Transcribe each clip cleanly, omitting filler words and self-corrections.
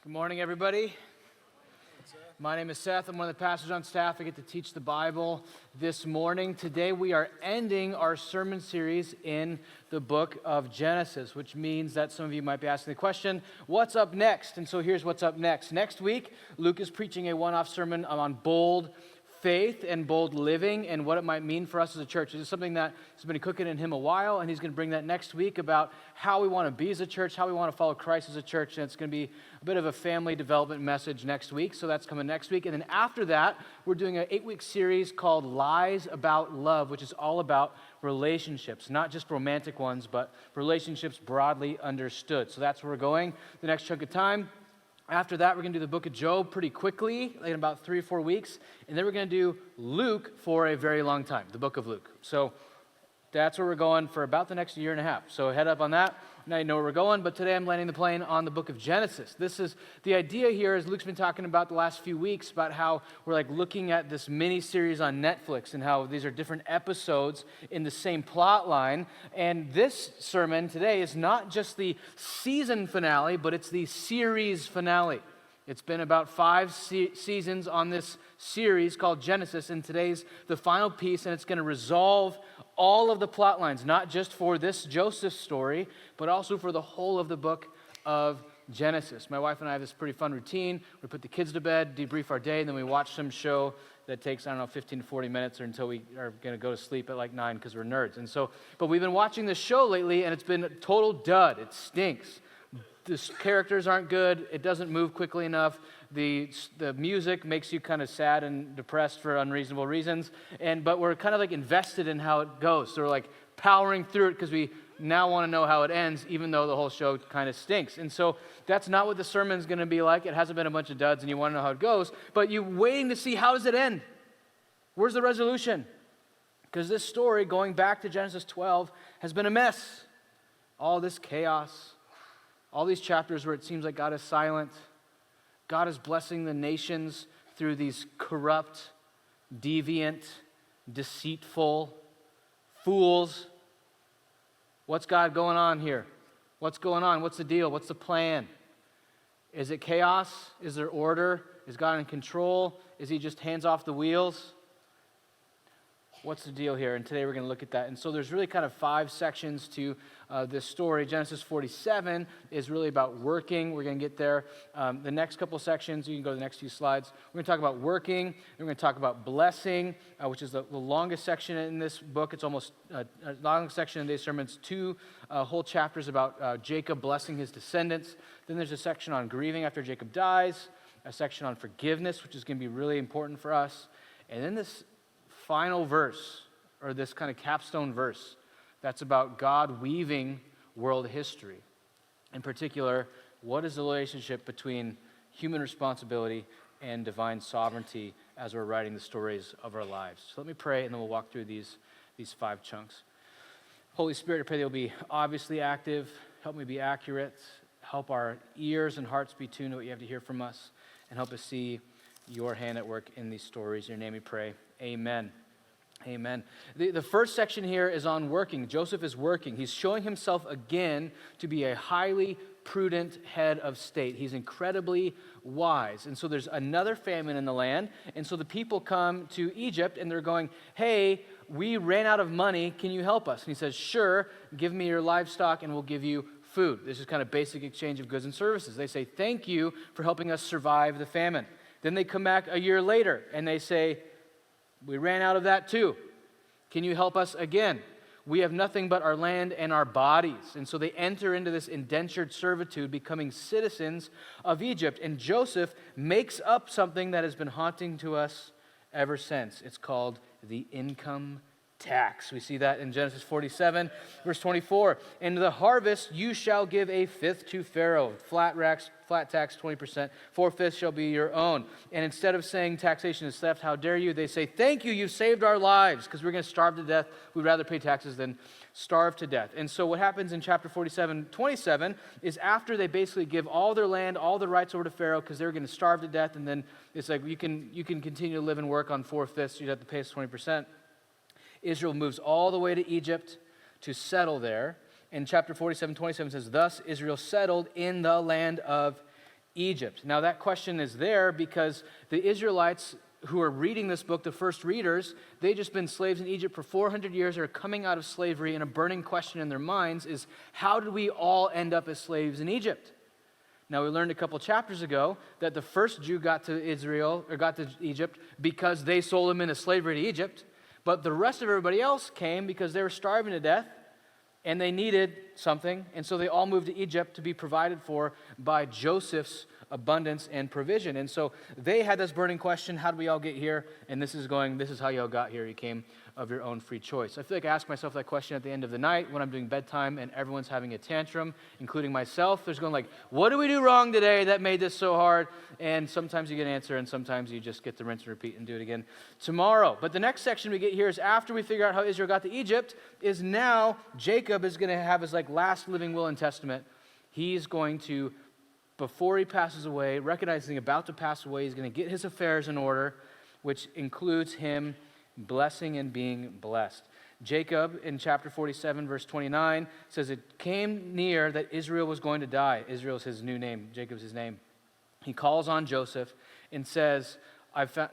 Good morning, everybody. My name is Seth. I'm one of the pastors on staff. I get to teach the Bible this morning. Today we are ending our sermon series in the book of Genesis, which means that some of you might be asking the question, what's up next? And so here's what's up next. Next week, Luke is preaching a one-off sermon on bold faith and bold living and what it might mean for us as a church. This is something that has been cooking in him a while, and he's going to bring that next week about how we want to be as a church, how we want to follow Christ as a church, and it's going to be a bit of a family development message next week, so that's coming next week. And then after that, we're doing an 8-week series called Lies About Love, which is all about relationships, not just romantic ones, but relationships broadly understood. So that's where we're going the next chunk of time. After that, we're going to do the book of Job pretty quickly, like in about 3 or 4 weeks. And then we're going to do Luke for a very long time, the book of Luke. So that's where we're going for about the next year and a half. So head up on that. Now you know where we're going. But today I'm landing the plane on the book of Genesis. This is the idea here, as Luke's been talking about the last few weeks, about how we're like looking at this mini-series on Netflix and how these are different episodes in the same plot line. And this sermon today is not just the season finale, but it's the series finale. It's been about 5 seasons on this series called Genesis, and today's the final piece, and it's going to resolve all of the plot lines, not just for this Joseph story, but also for the whole of the book of Genesis. My wife and I have this pretty fun routine. We put the kids to bed, debrief our day, and then we watch some show that takes, 15 to 40 minutes or until we are going to go to sleep at like 9 because we're nerds. And so, but we've been watching this show lately, and it's been a total dud. It stinks. The characters aren't good. It doesn't move quickly enough. The music makes you kind of sad and depressed for unreasonable reasons. But we're kind of like invested in how it goes. So we're like powering through it because we now want to know how it ends, even though the whole show kind of stinks. And so that's not what the sermon's going to be like. It hasn't been a bunch of duds, and you want to know how it goes. But you're waiting to see, how does it end? Where's the resolution? Because this story, going back to Genesis 12, has been a mess. All this chaos. All these chapters where it seems like God is silent. God is blessing the nations through these corrupt, deviant, deceitful fools. What's God going on here? What's going on? What's the deal? What's the plan? Is it chaos? Is there order? Is God in control? Is he just hands off the wheels? What's the deal here? And today we're going to look at that. And so there's really kind of 5 sections to this story. Genesis 47 is really about working. We're going to get there. The next couple sections, you can go to the next few slides. We're going to talk about working. And we're going to talk about blessing, which is the longest section in this book. It's almost a long section in today's sermon. It's 2 whole chapters about Jacob blessing his descendants. Then there's a section on grieving after Jacob dies, a section on forgiveness, which is going to be really important for us. And then this final verse, or this kind of capstone verse, that's about God weaving world history. In particular, what is the relationship between human responsibility and divine sovereignty as we're writing the stories of our lives? So let me pray, and then we'll walk through these 5 chunks. Holy Spirit, I pray that you'll be obviously active, help me be accurate, help our ears and hearts be tuned to what you have to hear from us, and help us see your hand at work in these stories. In your name we pray. Amen. Amen. The first section here is on working. Joseph is working. He's showing himself again to be a highly prudent head of state. He's incredibly wise. And so there's another famine in the land. And so the people come to Egypt and they're going, hey, we ran out of money. Can you help us? And he says, sure, give me your livestock and we'll give you food. This is kind of basic exchange of goods and services. They say, thank you for helping us survive the famine. Then they come back a year later and they say, we ran out of that too. Can you help us again? We have nothing but our land and our bodies. And so they enter into this indentured servitude, becoming citizens of Egypt. And Joseph makes up something that has been haunting to us ever since. It's called the income tax. We see that in Genesis 47, verse 24. In the harvest you shall give a fifth to Pharaoh. Flat tax, 20%. 4/5 shall be your own. And instead of saying taxation is theft, how dare you, they say, thank you, you've saved our lives, because we're going to starve to death. We'd rather pay taxes than starve to death. And so what happens in chapter 47, 27, is after they basically give all their land, all the rights over to Pharaoh, because they're going to starve to death, and then it's like, you can continue to live and work on 4/5, so you'd have to pay us 20%. Israel moves all the way to Egypt to settle there. And chapter 47, 27 says, thus Israel settled in the land of Egypt? Now that question is there because the Israelites who are reading this book, the first readers, they've just been slaves in Egypt for 400 years. They're coming out of slavery, and a burning question in their minds is, how did we all end up as slaves in Egypt? Now, we learned a couple chapters ago that the first Jew got to Egypt because they sold him into slavery to Egypt, but the rest of everybody else came because they were starving to death, and they needed something, and so they all moved to Egypt to be provided for by Joseph's abundance and provision. And so they had this burning question, how did we all get here? And this is how you all got here. You came of your own free choice. I feel like I ask myself that question at the end of the night when I'm doing bedtime and everyone's having a tantrum, including myself. There's going like, what did we do wrong today that made this so hard? And sometimes you get an answer, and sometimes you just get to rinse and repeat and do it again tomorrow. But the next section we get here is after we figure out how Israel got to Egypt, is now Jacob is going to have his last living will and testament. He's going to, before he passes away, recognizing about to pass away, he's going to get his affairs in order, which includes him blessing and being blessed. Jacob, in chapter 47, verse 29, says, it came near that Israel was going to die. Israel's his new name. Jacob's his name. He calls on Joseph and says,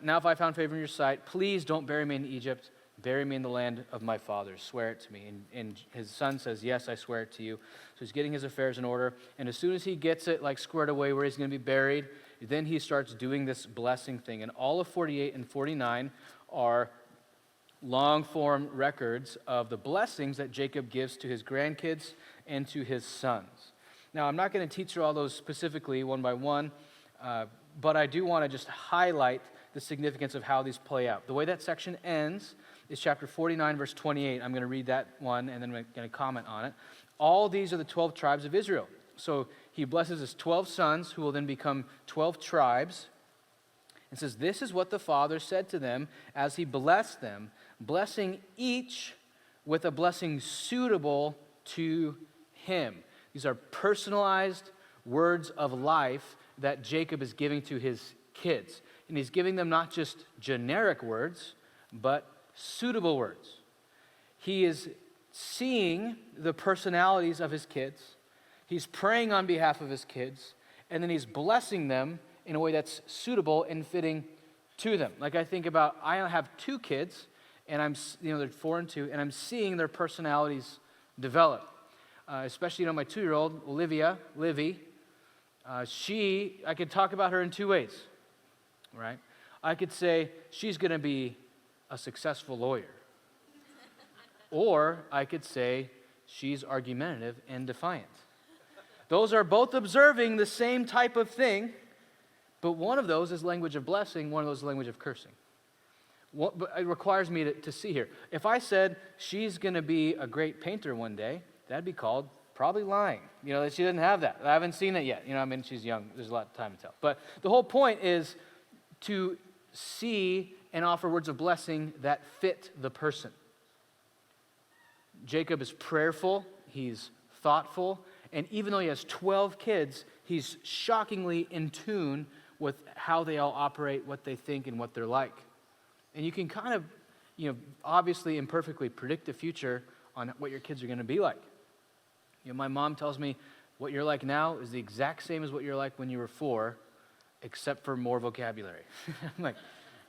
now if I found favor in your sight, please don't bury me in Egypt. Bury me in the land of my fathers. Swear it to me. And his son says, yes, I swear it to you. So he's getting his affairs in order. And as soon as he gets it squared away where he's going to be buried, then he starts doing this blessing thing. And all of 48 and 49 are long-form records of the blessings that Jacob gives to his grandkids and to his sons. Now, I'm not going to teach you all those specifically one by one, but I do want to just highlight the significance of how these play out. The way that section ends is chapter 49, verse 28. I'm going to read that one, and then I'm going to comment on it. All these are the 12 tribes of Israel. So he blesses his 12 sons, who will then become 12 tribes, and says, this is what the Father said to them as he blessed them, blessing each with a blessing suitable to him. These are personalized words of life that Jacob is giving to his kids. And he's giving them not just generic words, but suitable words. He is seeing the personalities of his kids. He's praying on behalf of his kids. And then he's blessing them in a way that's suitable and fitting to them. Like I think about, I have 2 kids, and they're 4 and 2, and I'm seeing their personalities develop. Especially, my 2-year-old, Livy, I could talk about her in 2 ways, right? I could say she's going to be a successful lawyer. Or I could say she's argumentative and defiant. Those are both observing the same type of thing, but one of those is language of blessing, one of those is language of cursing. But it requires me to see here. If I said she's going to be a great painter one day, that'd be called probably lying. That she didn't have that. I haven't seen it yet. She's young. There's a lot of time to tell. But the whole point is to see and offer words of blessing that fit the person. Jacob is prayerful. He's thoughtful. And even though he has 12 kids, he's shockingly in tune with how they all operate, what they think, and what they're like. And you can kind of, obviously imperfectly predict the future on what your kids are going to be like. My mom tells me what you're like now is the exact same as what you're like when you were 4, except for more vocabulary. I'm like,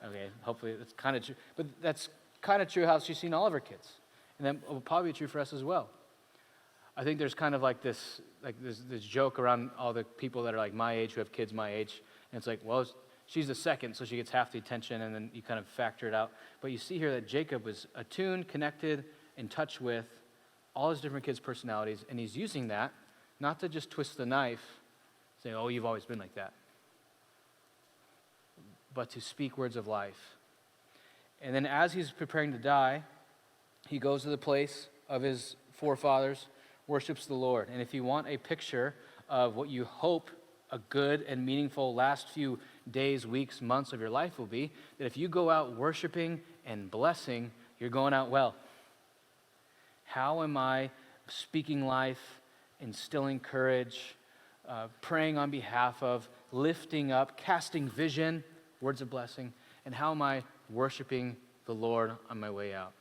okay, hopefully that's kind of true. But that's kind of true how she's seen all of her kids. And that will probably be true for us as well. I think there's kind of this joke around all the people that are my age, who have kids my age. And it's well, she's the second, so she gets half the attention, and then you kind of factor it out. But you see here that Jacob was attuned, connected, in touch with all his different kids' personalities, and he's using that not to just twist the knife, saying, oh, you've always been like that, but to speak words of life. And then as he's preparing to die, he goes to the place of his forefathers, worships the Lord. And if you want a picture of what you hope a good and meaningful last few days, weeks, months of your life will be, that if you go out worshiping and blessing, you're going out well. How am I speaking life, instilling courage, praying on behalf of, lifting up, casting vision, words of blessing, and how am I worshiping the Lord on my way out?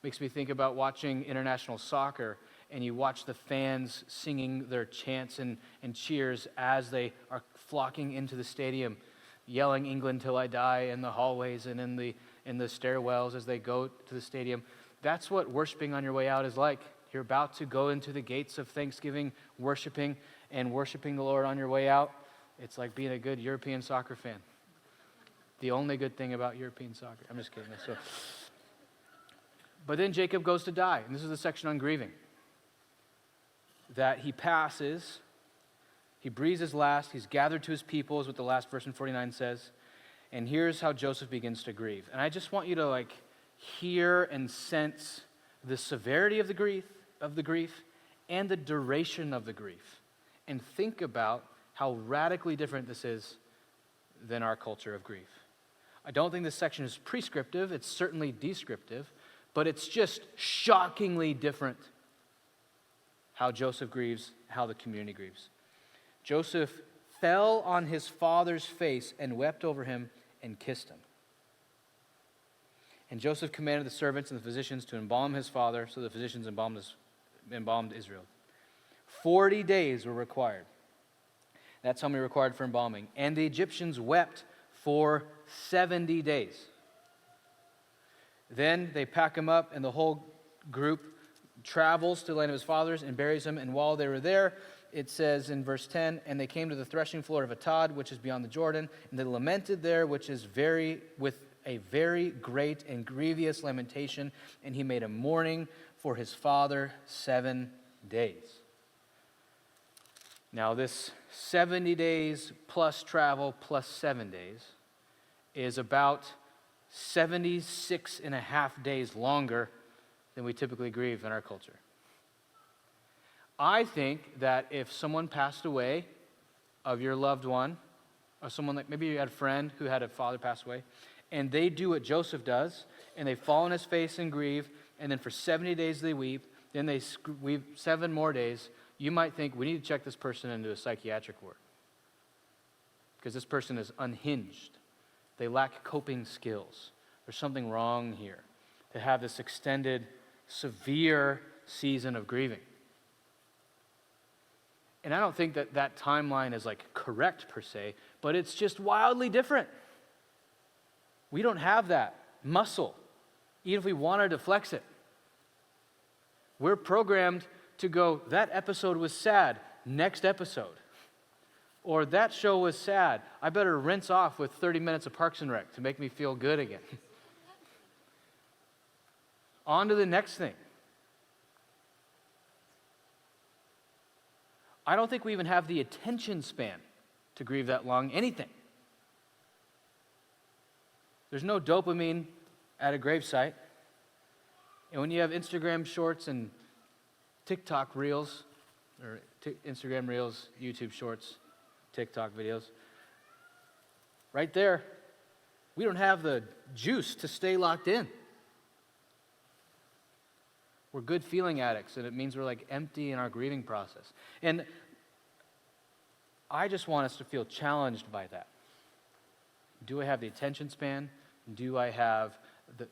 Makes me think about watching international soccer, and you watch the fans singing their chants and cheers as they are flocking into the stadium, yelling "England till I die" in the hallways and in the stairwells as they go to the stadium. That's what worshiping on your way out is like. You're about to go into the gates of Thanksgiving, worshiping the Lord on your way out. It's like being a good European soccer fan. The only good thing about European soccer. I'm just kidding. But then Jacob goes to die, and this is the section on grieving. That he passes, he breathes his last, he's gathered to his people, is what the last verse in 49 says. And here's how Joseph begins to grieve. And I just want you to hear and sense the severity of the grief and the duration of the grief. And think about how radically different this is than our culture of grief. I don't think this section is prescriptive, it's certainly descriptive, but it's just shockingly different how Joseph grieves, how the community grieves. Joseph fell on his father's face and wept over him and kissed him. And Joseph commanded the servants and the physicians to embalm his father, so the physicians embalmed Israel. 40 days were required. That's how many required for embalming. And the Egyptians wept for 70 days. Then they pack him up, and the whole group travels to the land of his fathers and buries him. And while they were there, it says in verse 10, and they came to the threshing floor of Atad, which is beyond the Jordan, and they lamented there, with a very great and grievous lamentation, and he made a mourning for his father 7 days. Now this 70 days plus travel plus 7 days is about 76 and a half days longer than we typically grieve in our culture. I think that if someone passed away of your loved one, or someone maybe you had a friend who had a father pass away, and they do what Joseph does, and they fall on his face and grieve, and then for 70 days they weep, then they weep 7 more days, you might think we need to check this person into a psychiatric ward. Because this person is unhinged. They lack coping skills. There's something wrong here to have this extended, severe season of grieving. And I don't think that timeline is correct per se, but it's just wildly different. We don't have that muscle, even if we wanted to flex it. We're programmed to go, that episode was sad, next episode. Or that show was sad, I better rinse off with 30 minutes of Parks and Rec to make me feel good again. On to the next thing. I don't think we even have the attention span to grieve that long, anything. There's no dopamine at a gravesite. And when you have Instagram shorts and TikTok reels, or Instagram reels, YouTube shorts, TikTok videos, right there, we don't have the juice to stay locked in. We're good feeling addicts, and it means we're empty in our grieving process. And I just want us to feel challenged by that. Do I have the attention span? Do I have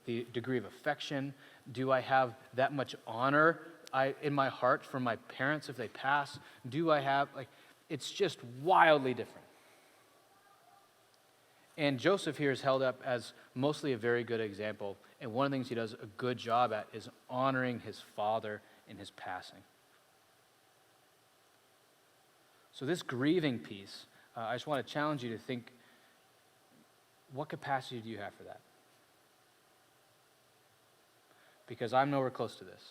the degree of affection? Do I have that much honor in my heart for my parents if they pass? Do I have, it's just wildly different. And Joseph here is held up as mostly a very good example. And one of the things he does a good job at is honoring his father in his passing. So this grieving piece, I just want to challenge you to think, what capacity do you have for that? Because I'm nowhere close to this.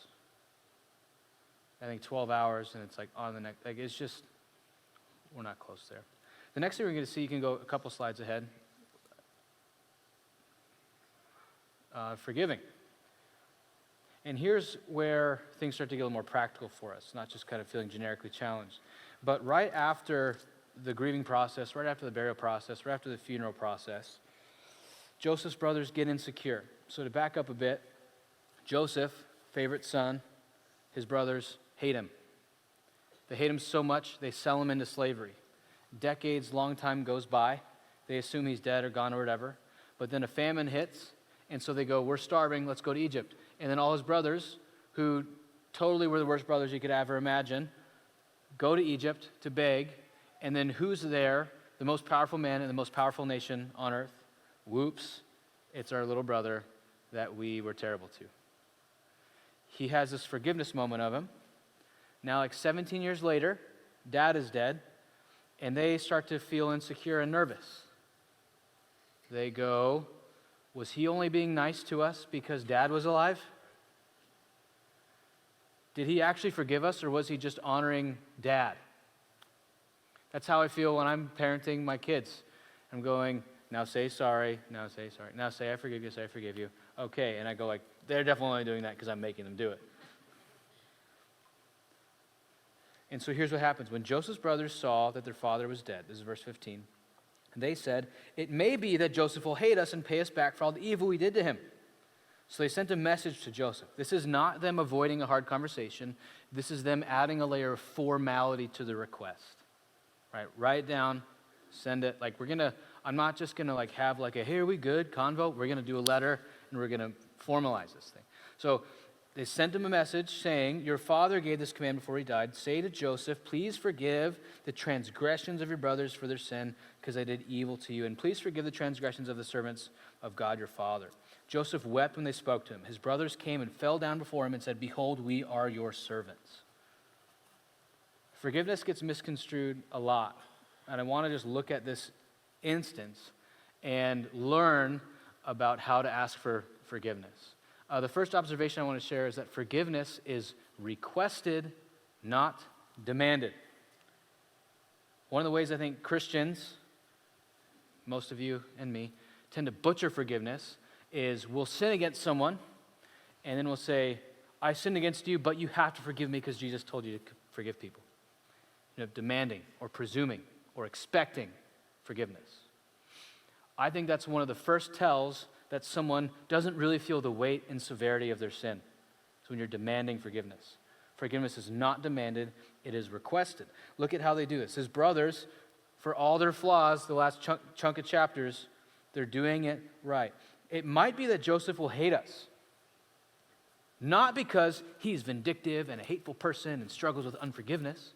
I think 12 hours and it's on the next, it's just, we're not close there. The next thing we're going to see, you can go a couple slides ahead. Forgiving. And here's where things start to get a little more practical for us, not just kind of feeling generically challenged. But right after the grieving process, right after the burial process, right after the funeral process, Joseph's brothers get insecure. So to back up a bit, Joseph, favorite son, his brothers hate him. They hate him so much, they sell him into slavery. Decades, long time goes by. They assume he's dead or gone or whatever. But then a famine hits, and so they go, we're starving, let's go to Egypt. And then all his brothers, who totally were the worst brothers you could ever imagine, go to Egypt to beg, and then who's there? The most powerful man in the most powerful nation on earth. Whoops, it's our little brother that we were terrible to. He has this forgiveness moment of him. Now, like 17 years later, dad is dead, and they start to feel insecure and nervous. They go, was he only being nice to us because dad was alive? Did he actually forgive us, or was he just honoring dad? That's how I feel when I'm parenting my kids. I'm going, now say sorry, now say sorry, now say I forgive you, say I forgive you. Okay, and I go like, they're definitely only doing that because I'm making them do it. And so here's what happens. When Joseph's brothers saw that their father was dead, this is verse 15, they said, it may be that Joseph will hate us and pay us back for all the evil we did to him. So they sent a message to Joseph. This is not them avoiding a hard conversation. This is them adding a layer of formality to the request. Right? Write it down, send it. Like I'm not just going to like have like a, hey, are we good convo? We're going to do a letter and we're going to formalize this thing. So they sent him a message saying, your father gave this command before he died. Say to Joseph, please forgive the transgressions of your brothers for their sin, because they did evil to you. And please forgive the transgressions of the servants of God your father. Joseph wept when they spoke to him. His brothers came and fell down before him and said, behold, we are your servants. Forgiveness gets misconstrued a lot. And I want to just look at this instance and learn about how to ask for forgiveness. The first observation I want to share is that forgiveness is requested, not demanded. One of the ways I think Christians, most of you and me, tend to butcher forgiveness is we'll sin against someone, and then we'll say, I sinned against you, but you have to forgive me because Jesus told you to forgive people. Demanding or presuming or expecting forgiveness. I think that's one of the first tells that someone doesn't really feel the weight and severity of their sin. So when you're demanding forgiveness. Forgiveness is not demanded, it is requested. Look at how they do this. His brothers, for all their flaws, the last chunk of chapters, they're doing it right. It might be that Joseph will hate us. Not because he's vindictive and a hateful person and struggles with unforgiveness,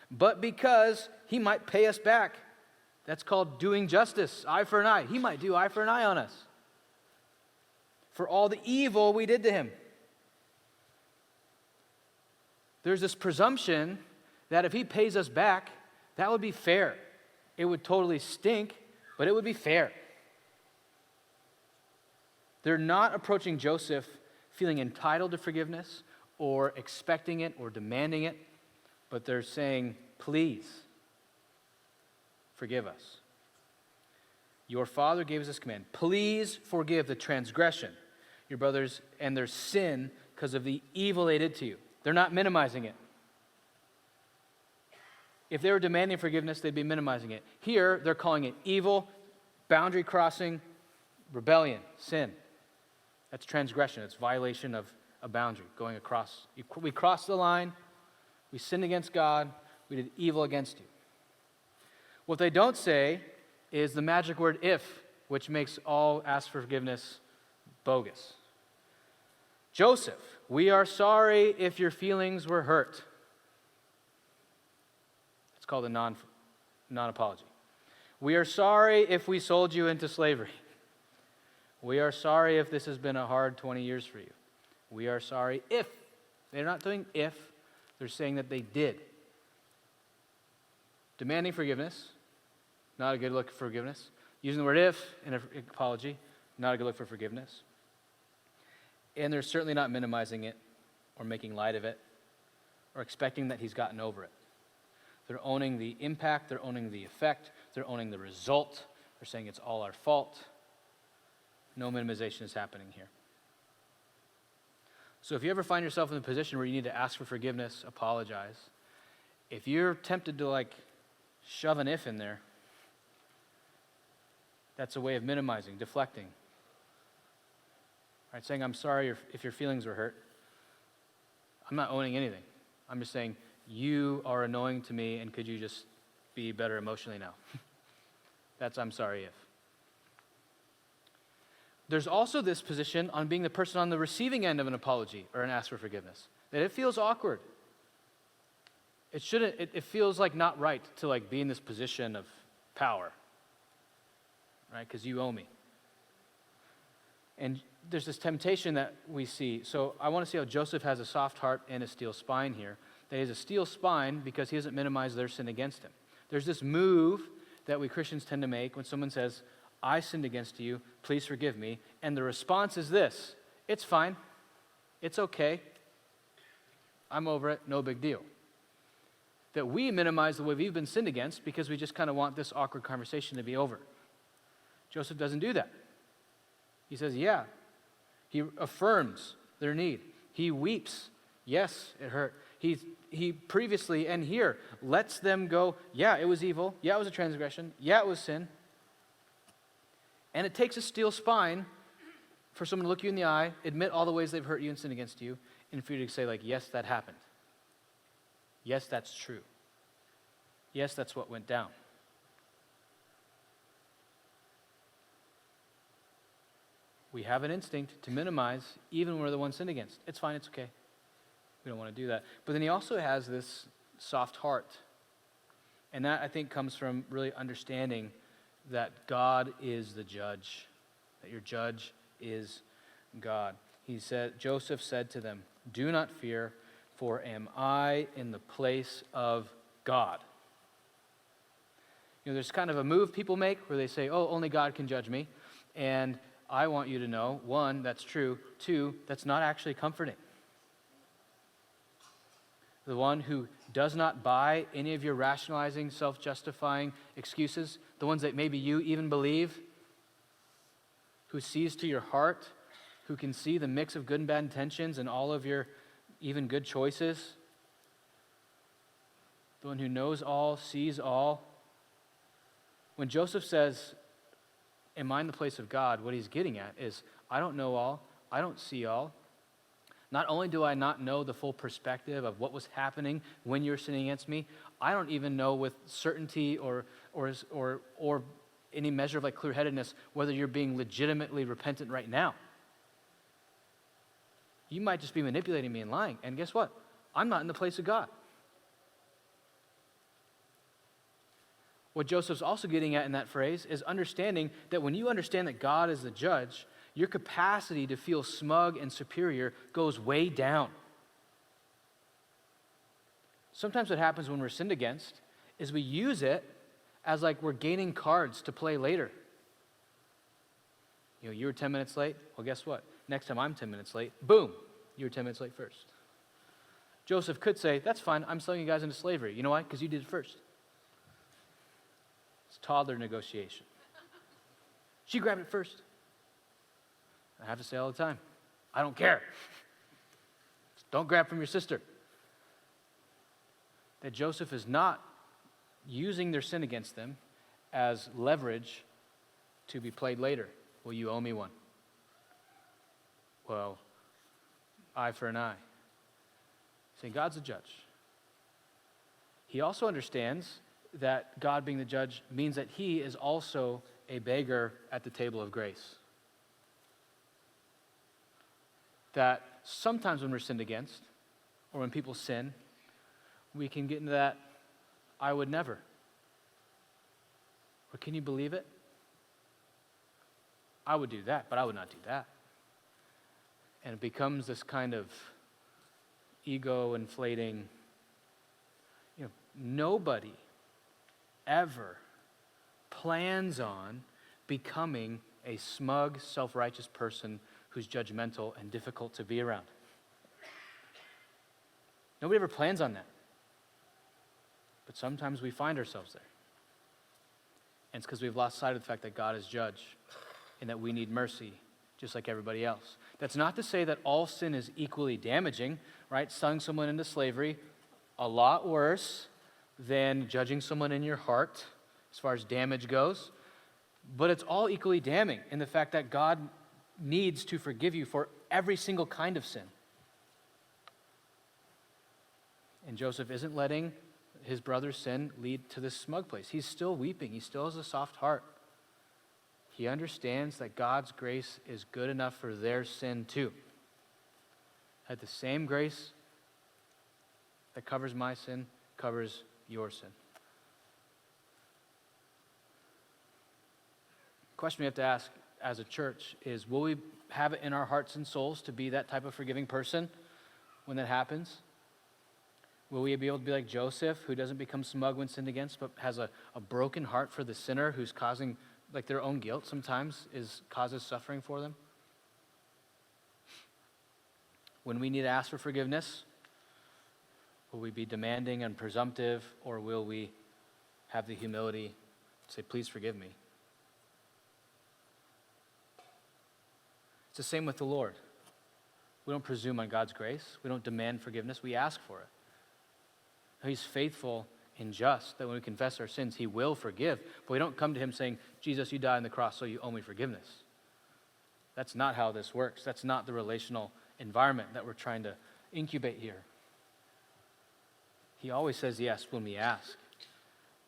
but because he might pay us back. That's called doing justice, eye for an eye. He might do eye for an eye on us for all the evil we did to him. There's this presumption that if he pays us back, that would be fair. It would totally stink, but it would be fair. They're not approaching Joseph feeling entitled to forgiveness or expecting it or demanding it, but they're saying, please, forgive us. Your father gave us this command. Please forgive the transgression, your brothers, and their sin because of the evil they did to you. They're not minimizing it. If they were demanding forgiveness, they'd be minimizing it. Here, they're calling it evil, boundary crossing, rebellion, sin. That's transgression. It's violation of a boundary, going across. We crossed the line. We sinned against God. We did evil against you. What they don't say is the magic word if, which makes all ask for forgiveness bogus. Joseph, we are sorry if your feelings were hurt. It's called a non-apology. We are sorry if we sold you into slavery. We are sorry if this has been a hard 20 years for you. We are sorry if. They're not doing if, they're saying that they did. Demanding forgiveness, not a good look for forgiveness. Using the word if in an apology, not a good look for forgiveness. And they're certainly not minimizing it or making light of it or expecting that he's gotten over it. They're owning the impact, they're owning the effect, they're owning the result. They're saying it's all our fault. No minimization is happening here. So if you ever find yourself in a position where you need to ask for forgiveness, apologize. If you're tempted to shove an if in there, that's a way of minimizing, deflecting. Right, saying, I'm sorry if your feelings were hurt. I'm not owning anything. I'm just saying, you are annoying to me, and could you just be better emotionally now? That's I'm sorry if. There's also this position on being the person on the receiving end of an apology or an ask for forgiveness. that it feels awkward. It feels like not right to like be in this position of power, right? Because you owe me. And there's this temptation that we see. So I want to see how Joseph has a soft heart and a steel spine here. That he has a steel spine because he doesn't minimize their sin against him. There's this move that we Christians tend to make when someone says, I sinned against you, please forgive me. And the response is this: it's fine, it's okay, I'm over it, no big deal. That we minimize the way we've been sinned against because we just kind of want this awkward conversation to be over. Joseph doesn't do that. He says, yeah. He affirms their need. He weeps. Yes, it hurt. He previously and here lets them go, yeah, it was evil. Yeah, it was a transgression. Yeah, it was sin. And it takes a steel spine for someone to look you in the eye, admit all the ways they've hurt you and sinned against you, and for you to say, like, yes, that happened. Yes, that's true. Yes, that's what went down. We have an instinct to minimize even when we're the ones sinned against. It's fine, it's okay. We don't want to do that. But then he also has this soft heart. And that, I think, comes from really understanding that God is the judge, that your judge is God. Joseph said to them, do not fear, for am I in the place of God? You know, there's kind of a move people make where they say, oh, only God can judge me. And I want you to know, one, that's true. Two, that's not actually comforting. The one who does not buy any of your rationalizing, self-justifying excuses, the ones that maybe you even believe, who sees to your heart, who can see the mix of good and bad intentions and all of your even good choices, the one who knows all, sees all. When Joseph says, am I in the place of God, what he's getting at is, I don't know all, I don't see all. Not only do I not know the full perspective of what was happening when you're sinning against me, I don't even know with certainty or any measure of like clear-headedness whether you're being legitimately repentant right now. You might just be manipulating me and lying, and guess what? I'm not in the place of God. What Joseph's also getting at in that phrase is understanding that when you understand that God is the judge, your capacity to feel smug and superior goes way down. Sometimes what happens when we're sinned against is we use it as like we're gaining cards to play later. You know, you were 10 minutes late. Well, guess what? Next time I'm 10 minutes late, boom, you were 10 minutes late first. Joseph could say, that's fine, I'm selling you guys into slavery. You know why? Because you did it first. It's toddler negotiation. She grabbed it first. I have to say all the time, I don't care. Just don't grab from your sister. That Joseph is not using their sin against them as leverage to be played later. Well, you owe me one. Well, eye for an eye. Saying God's a judge. He also understands that God being the judge means that he is also a beggar at the table of grace. That sometimes when we're sinned against, or when people sin, we can get into that, I would never. Or can you believe it? I would do that, but I would not do that. And it becomes this kind of ego-inflating, nobody ever plans on becoming a smug, self-righteous person who's judgmental and difficult to be around. Nobody ever plans on that. But sometimes we find ourselves there. And it's because we've lost sight of the fact that God is judge and that we need mercy just like everybody else. That's not to say that all sin is equally damaging, right? Selling someone into slavery, a lot worse than judging someone in your heart as far as damage goes. But it's all equally damning in the fact that God needs to forgive you for every single kind of sin. And Joseph isn't letting his brother's sin lead to this smug place. He's still weeping. He still has a soft heart. He understands that God's grace is good enough for their sin too. That the same grace that covers my sin, covers your sin. The question we have to ask as a church is, will we have it in our hearts and souls to be that type of forgiving person when that happens? Will we be able to be like Joseph, who doesn't become smug when sinned against, but has a broken heart for the sinner who's causing, like their own guilt sometimes causes suffering for them? When we need to ask for forgiveness, will we be demanding and presumptive, or will we have the humility to say, please forgive me? It's the same with the Lord. We don't presume on God's grace. We don't demand forgiveness. We ask for it. He's faithful and just that when we confess our sins, he will forgive. But we don't come to him saying, Jesus, you died on the cross, so you owe me forgiveness. That's not how this works. That's not the relational environment that we're trying to incubate here. He always says yes when we ask.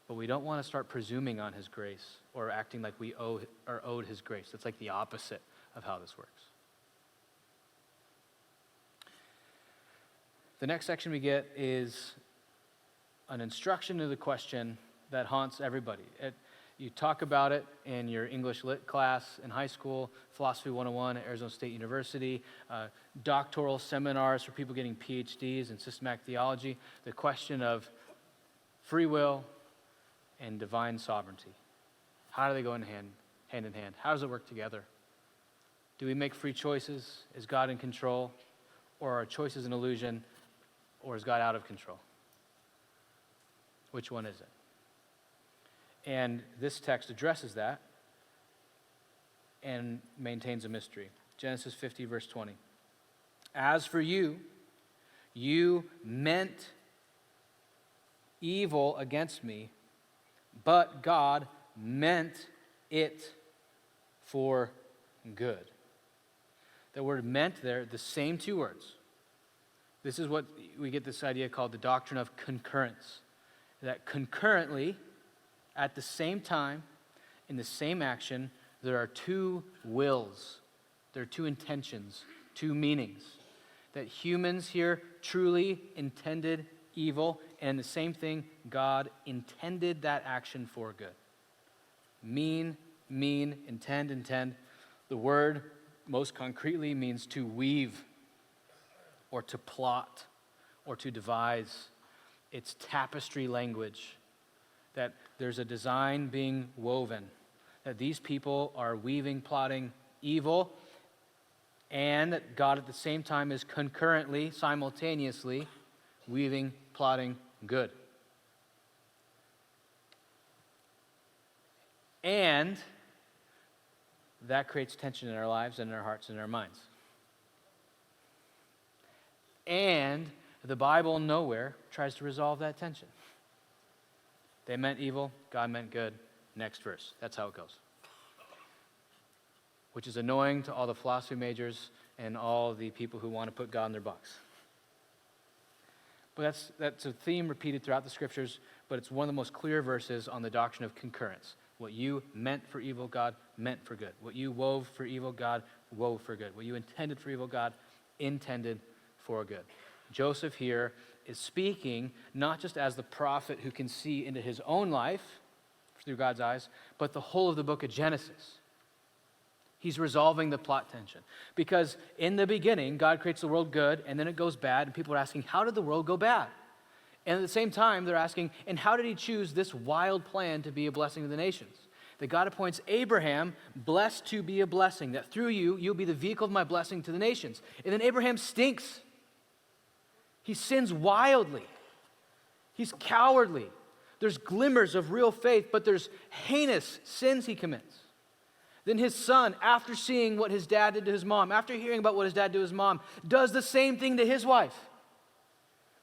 But we don't want to start presuming on his grace or acting like we are owed his grace. That's like the opposite of how this works. The next section we get is an instruction to the question that haunts everybody. You talk about it in your English lit class in high school, Philosophy 101 at Arizona State University, doctoral seminars for people getting PhDs in systematic theology, the question of free will and divine sovereignty. How do they go hand in hand? How does it work together? Do we make free choices? Is God in control? Or are choices an illusion? Or is God out of control? Which one is it? And this text addresses that and maintains a mystery. Genesis 50, verse 20. As for you, you meant evil against me, but God meant it for good. The word meant there, the same two words. This is what we get this idea called the doctrine of concurrence. That concurrently, at the same time, in the same action, there are two wills, there are two intentions, two meanings. That humans here truly intended evil, and the same thing, God intended that action for good. Mean, intend. The word most concretely means to weave, or to plot, or to devise. It's tapestry language, that there's a design being woven, that these people are weaving, plotting evil, and that God at the same time is concurrently, simultaneously, weaving, plotting good. And that creates tension in our lives and in our hearts and in our minds. And the Bible nowhere tries to resolve that tension. They meant evil, God meant good. Next verse. That's how it goes. Which is annoying to all the philosophy majors and all the people who want to put God in their box. But that's a theme repeated throughout the scriptures, but it's one of the most clear verses on the doctrine of concurrence. What you meant for evil, God meant for good. What you wove for evil, God wove for good. What you intended for evil, God intended for good. Joseph here is speaking not just as the prophet who can see into his own life through God's eyes, but the whole of the book of Genesis. He's resolving the plot tension. Because in the beginning, God creates the world good, and then it goes bad, and people are asking, how did the world go bad? And at the same time, they're asking, and how did he choose this wild plan to be a blessing to the nations? That God appoints Abraham blessed to be a blessing, that through you, you'll be the vehicle of my blessing to the nations. And then Abraham stinks. He sins wildly. He's cowardly. There's glimmers of real faith, but there's heinous sins he commits. Then his son, after seeing what his dad did to his mom, after hearing about what his dad did to his mom, does the same thing to his wife.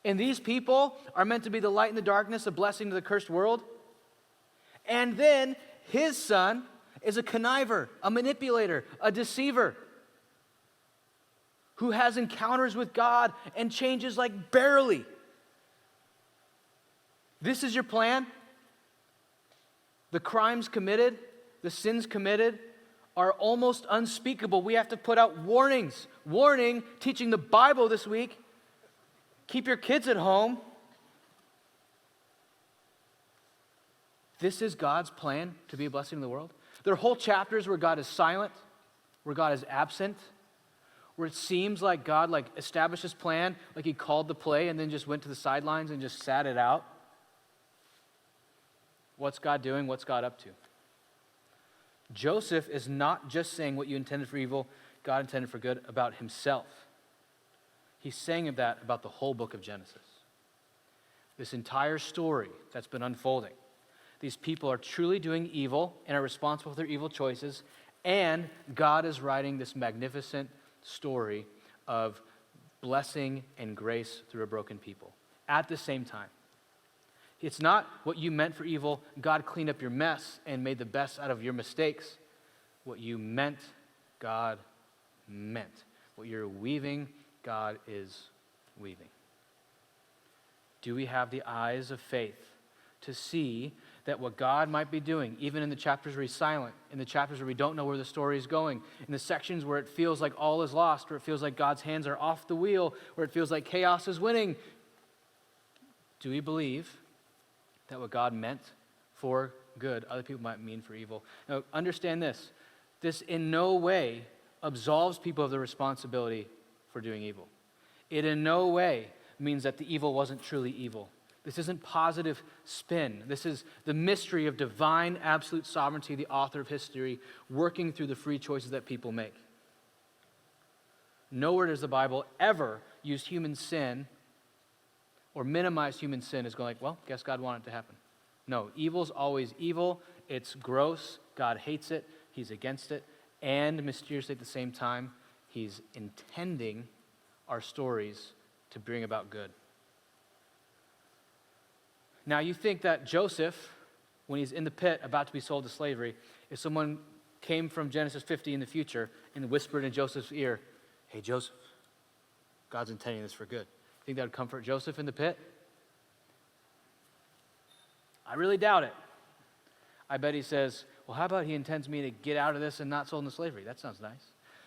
And these people are meant to be the light in the darkness, a blessing to the cursed world. And then his son is a conniver, a manipulator, a deceiver, who has encounters with God and changes like barely. This is your plan? The crimes committed, the sins committed are almost unspeakable. We have to put out warnings. Warning, teaching the Bible this week. Keep your kids at home. This is God's plan to be a blessing to the world. There are whole chapters where God is silent, where God is absent, where it seems like God established his plan, like he called the play and then just went to the sidelines and just sat it out. What's God doing? What's God up to? Joseph is not just saying what you intended for evil, God intended for good about himself. He's saying that about the whole book of Genesis. This entire story that's been unfolding. These people are truly doing evil and are responsible for their evil choices, and God is writing this magnificent story of blessing and grace through a broken people at the same time. It's not what you meant for evil, God cleaned up your mess and made the best out of your mistakes. What you meant, God meant. What you're weaving, God is weaving. Do we have the eyes of faith to see that what God might be doing, even in the chapters where he's silent, in the chapters where we don't know where the story is going, in the sections where it feels like all is lost, where it feels like God's hands are off the wheel, where it feels like chaos is winning, do we believe that what God meant for good, other people might mean for evil? Now, understand this. This in no way absolves people of the responsibility for doing evil. It in no way means that the evil wasn't truly evil. This isn't positive spin. This is the mystery of divine absolute sovereignty, the author of history, working through the free choices that people make. Nowhere does the Bible ever use human sin or minimize human sin as going like, well, guess God wanted it to happen. No, evil's always evil. It's gross. God hates it. He's against it. And mysteriously at the same time, he's intending our stories to bring about good. Now, you think that Joseph, when he's in the pit about to be sold to slavery, if someone came from Genesis 50 in the future and whispered in Joseph's ear, hey, Joseph, God's intending this for good. Think that would comfort Joseph in the pit? I really doubt it. I bet he says, well, how about he intends me to get out of this and not sold into slavery? That sounds nice.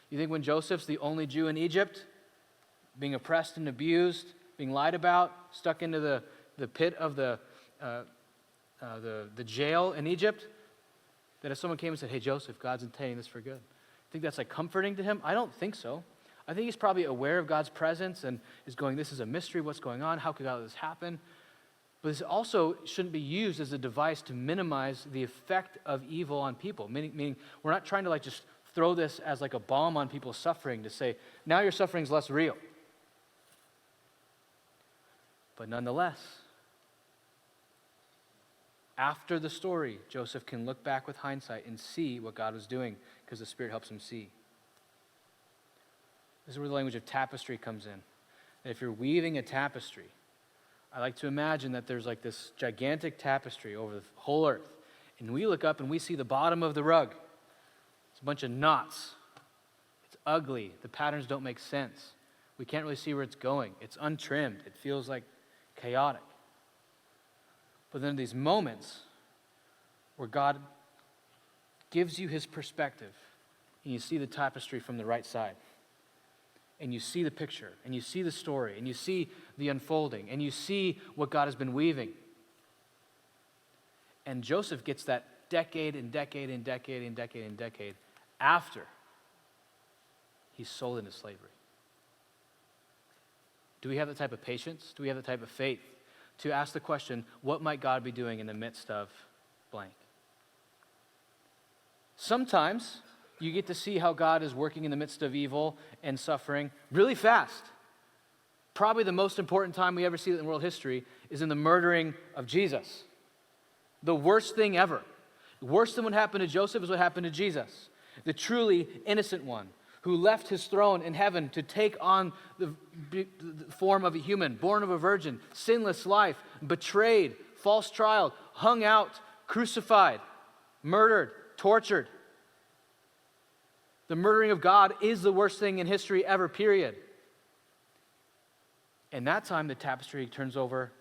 You think when Joseph's the only Jew in Egypt, being oppressed and abused, being lied about, stuck into the pit of the jail in Egypt, that if someone came and said, hey, Joseph, God's intending this for good, think that's comforting to him? I don't think so. I think he's probably aware of God's presence and is going, this is a mystery, what's going on? How could God let this happen? But this also shouldn't be used as a device to minimize the effect of evil on people. Meaning we're not trying to just throw this as a balm on people's suffering to say, now your suffering's less real. But nonetheless, after the story, Joseph can look back with hindsight and see what God was doing because the Spirit helps him see. This is where the language of tapestry comes in. That if you're weaving a tapestry, I like to imagine that there's this gigantic tapestry over the whole earth. And we look up and we see the bottom of the rug. It's a bunch of knots. It's ugly. The patterns don't make sense. We can't really see where it's going. It's untrimmed. It feels chaotic. But then these moments where God gives you his perspective and you see the tapestry from the right side. And you see the picture, and you see the story, and you see the unfolding, and you see what God has been weaving. And Joseph gets that decade and decade and decade and decade and decade after he's sold into slavery. Do we have the type of patience? Do we have the type of faith to ask the question, what might God be doing in the midst of blank? Sometimes you get to see how God is working in the midst of evil and suffering really fast. Probably the most important time we ever see it in world history is in the murdering of Jesus. The worst thing ever. Worse than what happened to Joseph is what happened to Jesus. The truly innocent one who left his throne in heaven to take on the form of a human, born of a virgin, sinless life, betrayed, false trial, hung out, crucified, murdered, tortured. The murdering of God is the worst thing in history ever, period. And that time the tapestry turns over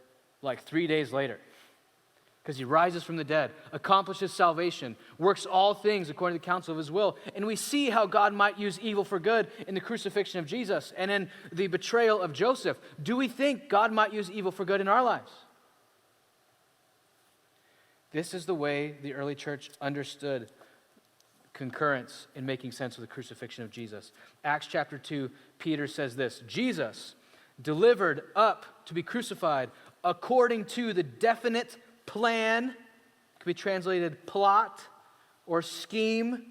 3 days later. Because he rises from the dead, accomplishes salvation, works all things according to the counsel of his will. And we see how God might use evil for good in the crucifixion of Jesus and in the betrayal of Joseph. Do we think God might use evil for good in our lives? This is the way the early church understood concurrence in making sense of the crucifixion of Jesus. Acts chapter 2, Peter says this, Jesus, delivered up to be crucified according to the definite plan, could be translated plot or scheme,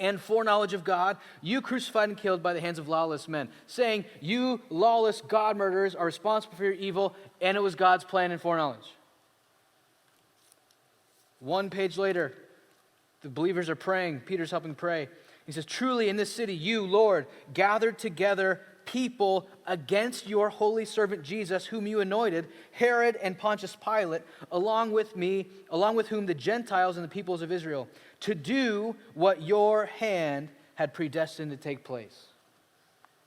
and foreknowledge of God, you crucified and killed by the hands of lawless men, saying, you lawless God murderers are responsible for your evil, and it was God's plan and foreknowledge. One page later, the believers are praying. Peter's helping pray. He says, truly in this city, you, Lord, gathered together people against your holy servant Jesus, whom you anointed, Herod and Pontius Pilate, along with whom the Gentiles and the peoples of Israel, to do what your hand had predestined to take place.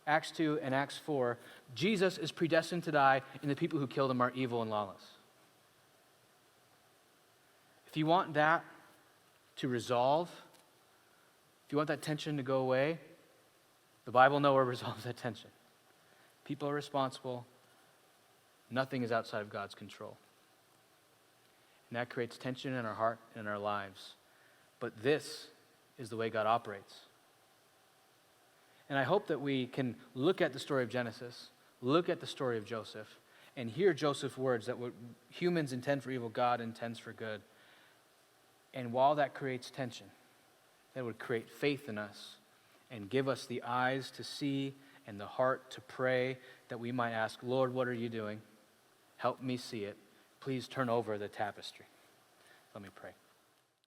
Acts 2 and Acts 4, Jesus is predestined to die, and the people who killed him are evil and lawless. If you want that to resolve, if you want that tension to go away, the Bible nowhere resolves that tension. People are responsible. Nothing is outside of God's control. And that creates tension in our heart and in our lives. But this is the way God operates. And I hope that we can look at the story of Genesis, look at the story of Joseph, and hear Joseph's words that what humans intend for evil, God intends for good. And while that creates tension, that would create faith in us and give us the eyes to see and the heart to pray, that we might ask, Lord, what are you doing? Help me see it. Please turn over the tapestry. Let me pray.